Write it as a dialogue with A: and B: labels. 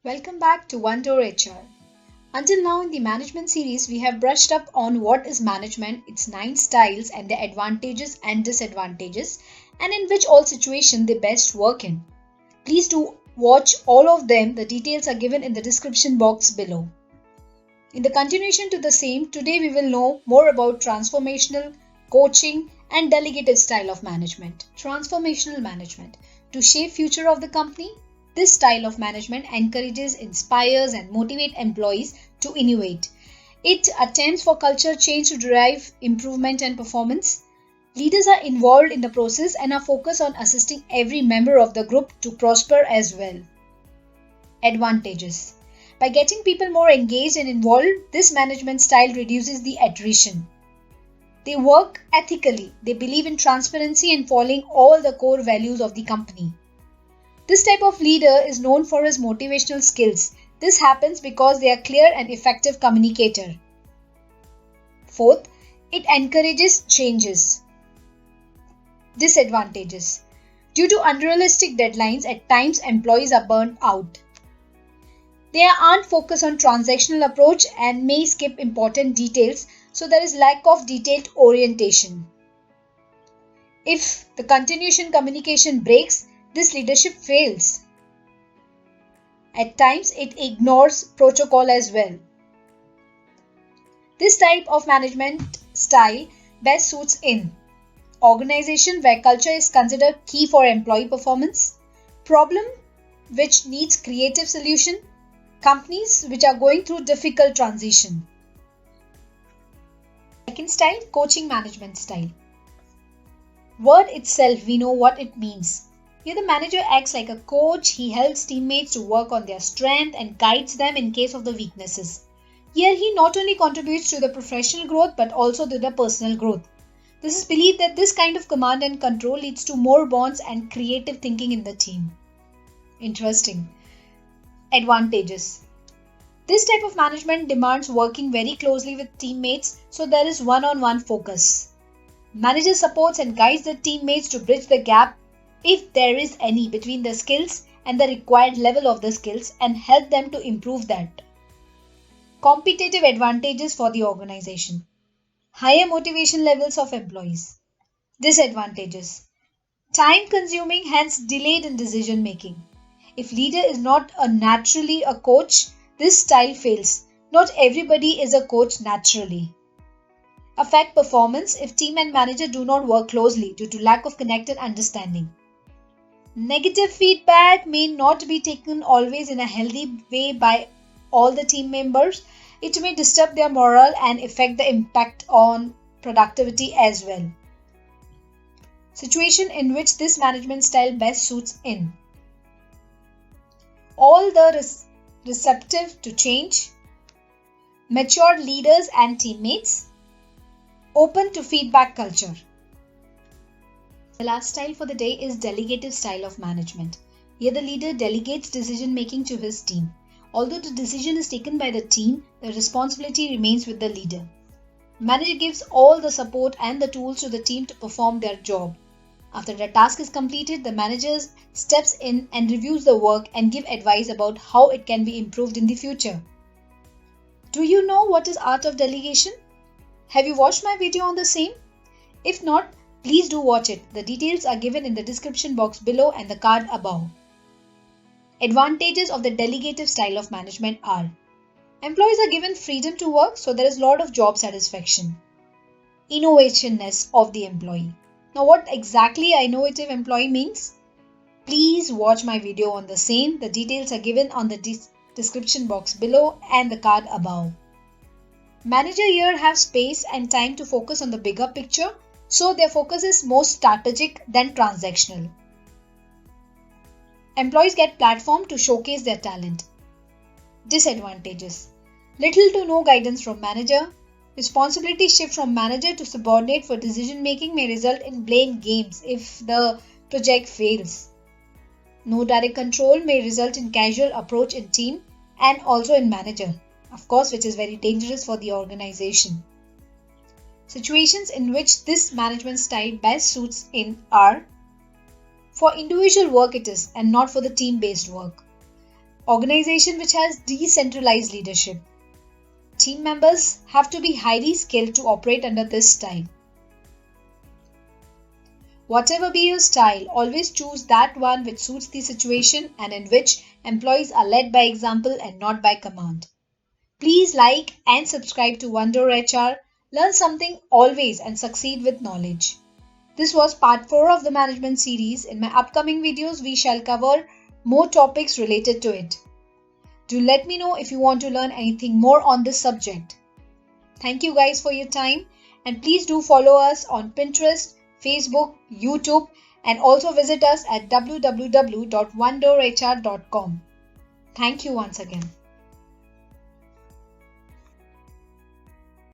A: Welcome back to One Door HR. Until now, in the management series, we have brushed up on what is management, its 9 styles, and their advantages and disadvantages, and in which all situations they best work in. Please do watch all of them. The details are given in the description box below. In the continuation to the same, today we will know more about transformational, coaching, and delegated style of management. Transformational management. To shape future of the company, this style of management encourages, inspires, and motivates employees to innovate. It attempts for culture change to drive improvement and performance. Leaders are involved in the process and are focused on assisting every member of the group to prosper as well. Advantages. By getting people more engaged and involved, this management style reduces the attrition. They work ethically, they believe in transparency and following all the core values of the company. This type of leader is known for his motivational skills. This happens because they are clear and effective communicator. Fourth, it encourages changes. Disadvantages. Due to unrealistic deadlines, at times employees are burnt out. They aren't focused on transactional approach and may skip important details, so there is lack of detailed orientation. If the continuation communication breaks, this leadership fails. At times, it ignores protocol as well. This type of management style best suits in organization where culture is considered key for employee performance, problem which needs creative solution, companies which are going through difficult transition. Second style, coaching management style. Word itself, we know what it means. Here the manager acts like a coach. He helps teammates to work on their strength and guides them in case of the weaknesses. Here he not only contributes to the professional growth but also to the personal growth. This is believed that this kind of command and control leads to more bonds and creative thinking in the team. Interesting. Advantages. This type of management demands working very closely with teammates, so there is one-on-one focus. Manager supports and guides the teammates to bridge the gap if there is any between the skills and the required level of the skills and help them to improve that. Competitive advantages for the organization. Higher motivation levels of employees. Disadvantages. Time consuming, hence delayed in decision making. If leader is not naturally a coach, this style fails. Not everybody is a coach naturally. Affect performance if team and manager do not work closely due to lack of connected understanding. Negative feedback may not be taken always in a healthy way by all the team members. It may disturb their morale and affect the impact on productivity as well. Situation in which this management style best suits in. All the receptive to change, mature leaders and teammates, open to feedback culture. The last style for the day is delegative style of management. Here the leader delegates decision making to his team. Although the decision is taken by the team, the responsibility remains with the leader. Manager gives all the support and the tools to the team to perform their job. After the task is completed, the manager steps in and reviews the work and give advice about how it can be improved in the future. Do you know what is art of delegation? Have you watched my video on the same? If not, please do watch it. The details are given in the description box below and the card above. Advantages of the delegative style of management are: employees are given freedom to work, so there is a lot of job satisfaction. Innovationness of the employee. Now what exactly innovative employee means? Please watch my video on the same. The details are given on the description box below and the card above. Manager here have space and time to focus on the bigger picture, so their focus is more strategic than transactional. Employees get platform to showcase their talent. Disadvantages. Little to no guidance from manager. Responsibility shift from manager to subordinate for decision making may result in blame games if the project fails. No direct control may result in casual approach in team and also in manager, of course, which is very dangerous for the organization. Situations in which this management style best suits in are: for individual work it is and not for the team-based work. Organization which has decentralized leadership. Team members have to be highly skilled to operate under this style. Whatever be your style, always choose that one which suits the situation and in which employees are led by example and not by command. Please like and subscribe to One Door HR. Learn something always and succeed with knowledge. This was part 4 of the management series. In my upcoming videos, we shall cover more topics related to it. Do let me know if you want to learn anything more on this subject. Thank you guys for your time, and please do follow us on Pinterest, Facebook, YouTube, and also visit us at www.onedoorhr.com. Thank you once again.